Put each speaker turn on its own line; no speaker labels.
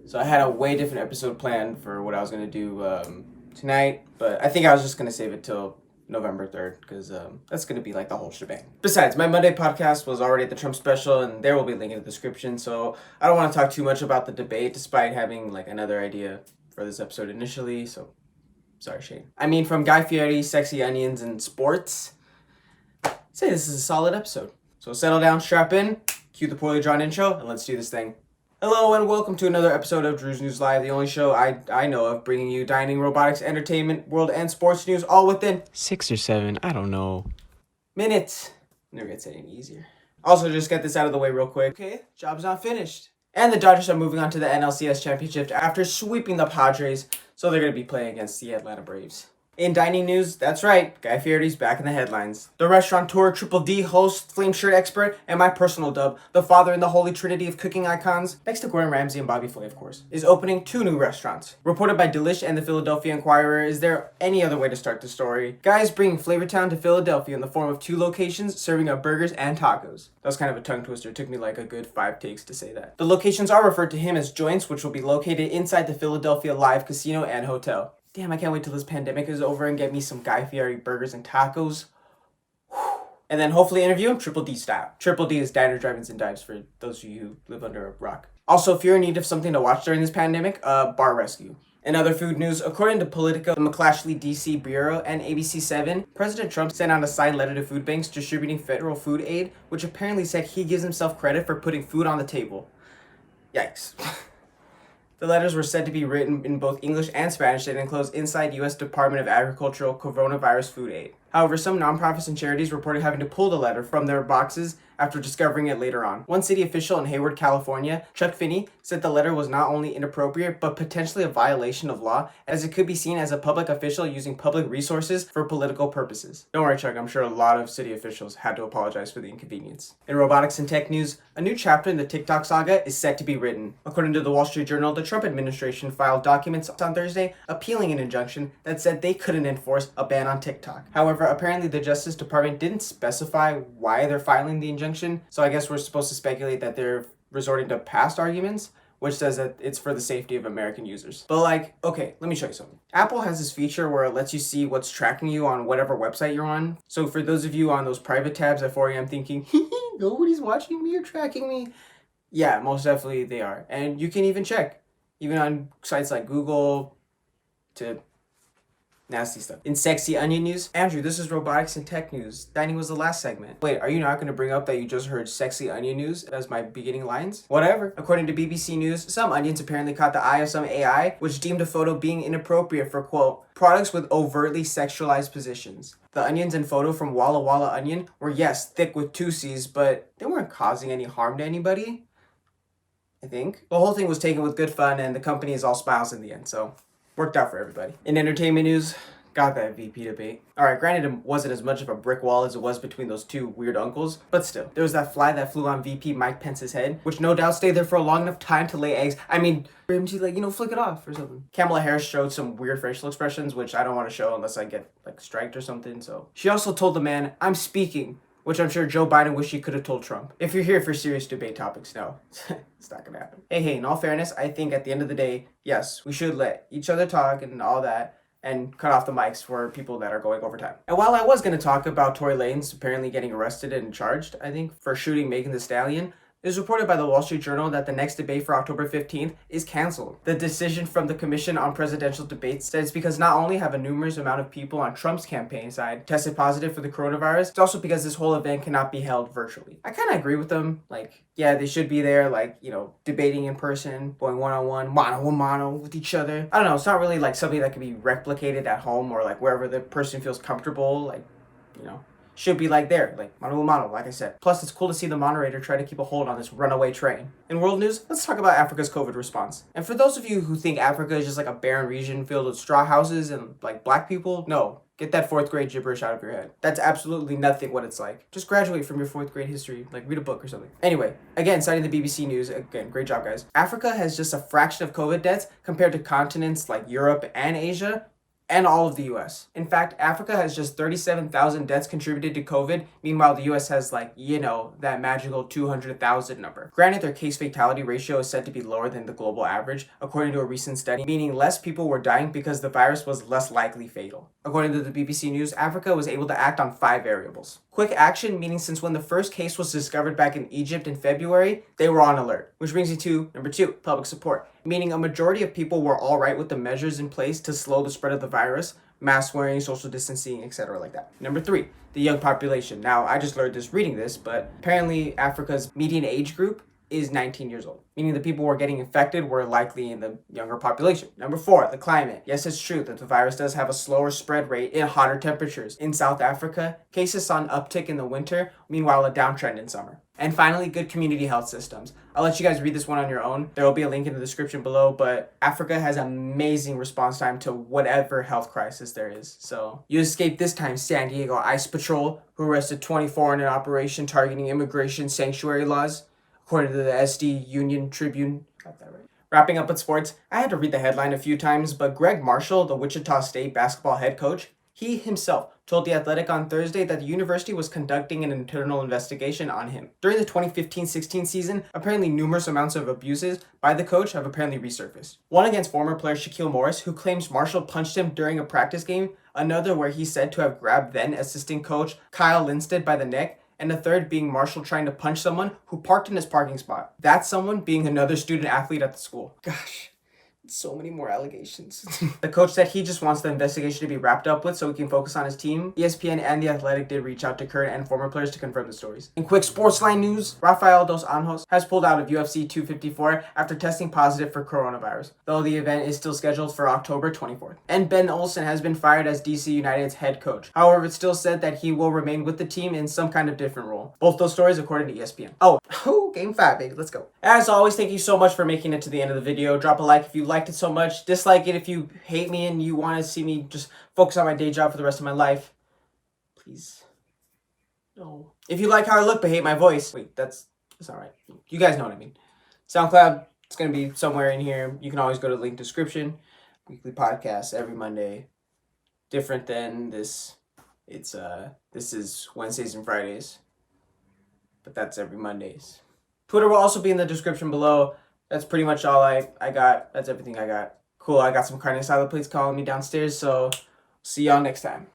So I had a way different episode planned for what I was going to do tonight, but I think I was just going to save it till November 3rd because that's going to be like the whole shebang. Besides, my Monday podcast was already at the Trump special, and there will be a link in the description, so I don't want to talk too much about the debate despite having like another idea for this episode initially, so sorry, Shane. I mean, from Guy Fieri, Sexy Onions, and sports, I'd say this is a solid episode. So settle down, strap in, cue the poorly drawn intro, and let's do this thing. Hello and welcome to another episode of Drew's News Live, the only show I know of bringing you dining, robotics, entertainment, world, and sports news all within 6 or 7, I don't know, minutes. Never gets any easier. Also, just get this out of the way real quick. Okay, job's not finished. And the Dodgers are moving on to the NLCS championship after sweeping the Padres, so they're going to be playing against the Atlanta Braves. In dining news, that's right, Guy Fieri's back in the headlines. The restaurateur, Triple D, host, flame shirt expert, and my personal dub, the father in the holy trinity of cooking icons, next to Gordon Ramsay and Bobby Flay, of course, is opening 2 new restaurants. Reported by Delish and the Philadelphia Inquirer, is there any other way to start the story? Guy is bringing Flavortown to Philadelphia in the form of 2 locations, serving up burgers and tacos. That was kind of a tongue twister. It took me like a good 5 takes to say that. The locations are referred to him as joints, which will be located inside the Philadelphia Live Casino and Hotel. Damn, I can't wait till this pandemic is over and get me some Guy Fieri burgers and tacos. And then hopefully interview him Triple D style. Triple D is diner, drive-ins, and dives for those of you who live under a rock. Also, if you're in need of something to watch during this pandemic, Bar Rescue. In other food news, according to Politico, the McClatchy DC Bureau, and ABC7, President Trump sent out a signed letter to food banks distributing federal food aid, which apparently said he gives himself credit for putting food on the table. Yikes. The letters were said to be written in both English and Spanish and enclosed inside U.S. Department of Agricultural coronavirus food aid. However, some nonprofits and charities reported having to pull the letter from their boxes after discovering it later on. One city official in Hayward, California, Chuck Finney, said the letter was not only inappropriate, but potentially a violation of law, as it could be seen as a public official using public resources for political purposes. Don't worry, Chuck, I'm sure a lot of city officials had to apologize for the inconvenience. In robotics and tech news, a new chapter in the TikTok saga is set to be written. According to the Wall Street Journal, the Trump administration filed documents on Thursday appealing an injunction that said they couldn't enforce a ban on TikTok. However, apparently the Justice Department didn't specify why they're filing the injunction, so I guess we're supposed to speculate that they're resorting to past arguments, which says that it's for the safety of American users. But like, okay, let me show you something. Apple has this feature where it lets you see what's tracking you on whatever website you're on. So for those of you on those private tabs at 4 a.m. thinking, nobody's watching me or tracking me, yeah, most definitely they are. And you can even check, even on sites like Google, to nasty stuff. In sexy onion news, Andrew, this is robotics and tech news. Dining was the last segment. Wait, are you not going to bring up that you just heard sexy onion news as my beginning lines? Whatever. According to BBC News, some onions apparently caught the eye of some AI, which deemed a photo being inappropriate for, quote, products with overtly sexualized positions. The onions in photo from Walla Walla Onion were, yes, thick with 2 C's, but they weren't causing any harm to anybody, I think. The whole thing was taken with good fun, and the company is all smiles in the end, so worked out for everybody. In entertainment news, got that VP debate. Alright, granted it wasn't as much of a brick wall as it was between those 2 weird uncles, but still, there was that fly that flew on VP Mike Pence's head, which no doubt stayed there for a long enough time to lay eggs. I mean, for him to like, flick it off or something. Kamala Harris showed some weird facial expressions, which I don't want to show unless I get like striked or something, so. She also told the man, "I'm speaking," which I'm sure Joe Biden wished he could have told Trump. If you're here for serious debate topics, no, it's not gonna happen. Hey, in all fairness, I think at the end of the day, yes, we should let each other talk and all that, and cut off the mics for people that are going over time. And while I was gonna talk about Tory Lanez apparently getting arrested and charged, I think, for shooting Megan Thee Stallion, it is reported by the Wall Street Journal that the next debate for October 15th is canceled. The decision from the Commission on Presidential Debates says because not only have a numerous amount of people on Trump's campaign side tested positive for the coronavirus, it's also because this whole event cannot be held virtually. I kind of agree with them. Like, yeah, they should be there, like, debating in person, going one-on-one, mano-a-mano with each other. I don't know, it's not really like something that can be replicated at home or like wherever the person feels comfortable, like, should be like there, like mano a mano, like I said. Plus, it's cool to see the moderator try to keep a hold on this runaway train. In world news, let's talk about Africa's COVID response. And for those of you who think Africa is just like a barren region filled with straw houses and like black people, no. Get that 4th grade gibberish out of your head. That's absolutely nothing what it's like. Just graduate from your 4th grade history, like read a book or something. Anyway, again, citing the BBC News, again, great job, guys. Africa has just a fraction of COVID deaths compared to continents like Europe and Asia. and all of the US. In fact, Africa has just 37,000 deaths contributed to COVID. Meanwhile, the US has that magical 200,000 number. Granted, their case fatality ratio is said to be lower than the global average, according to a recent study, meaning less people were dying because the virus was less likely fatal. According to the BBC News, Africa was able to act on 5 variables. Quick action, meaning since when the first case was discovered back in Egypt in February, they were on alert. Which brings me to number 2, public support, meaning a majority of people were alright with the measures in place to slow the spread of the virus, mask wearing, social distancing, etc. like that. Number 3, the young population. Now, I just learned this reading this, but apparently Africa's median age group is 19 years old, meaning the people who are getting infected were likely in the younger population. Number 4, the climate. Yes, it's true that the virus does have a slower spread rate in hotter temperatures. In South Africa, cases saw an uptick in the winter, meanwhile a downtrend in summer. And finally, good community health systems. I'll let you guys read this one on your own. There will be a link in the description below, but Africa has amazing response time to whatever health crisis there is. So you escaped this time, San Diego Ice Patrol, who arrested 24 in an operation targeting immigration sanctuary laws, according to the SD Union Tribune. Got that right. Wrapping up with sports, I had to read the headline a few times, but Greg Marshall, the Wichita State basketball head coach, he himself told The Athletic on Thursday that the university was conducting an internal investigation on him. During the 2015-16 season, apparently numerous amounts of abuses by the coach have apparently resurfaced. One against former player Shaquille Morris, who claims Marshall punched him during a practice game, another where he's said to have grabbed then assistant coach Kyle Lindstedt by the neck, and a third being Marshall trying to punch someone who parked in his parking spot. That someone being another student athlete at the school. Gosh. So many more allegations. The coach said he just wants the investigation to be wrapped up with so he can focus on his team. ESPN and The Athletic did reach out to current and former players to confirm the stories. In quick sports line news, Rafael dos Anjos has pulled out of UFC 254 after testing positive for coronavirus, though the event is still scheduled for October 24th. And Ben Olsen has been fired as DC United's head coach. However, it's still said that he will remain with the team in some kind of different role. Both those stories according to ESPN. Oh, game 5, baby. Let's go. As always, thank you so much for making it to the end of the video. Drop a like if you liked it so much. Dislike it if you hate me and you want to see me just focus on my day job for the rest of my life. Please. No. If you like how I look but hate my voice. Wait, that's alright. You guys know what I mean. SoundCloud, it's going to be somewhere in here. You can always go to the link description. Weekly podcast every Monday. Different than this. This is Wednesdays and Fridays. But that's every Mondays. Twitter will also be in the description below. That's pretty much all I got. That's everything I got. Cool, I got some carne asada plates calling me downstairs, so see y'all next time.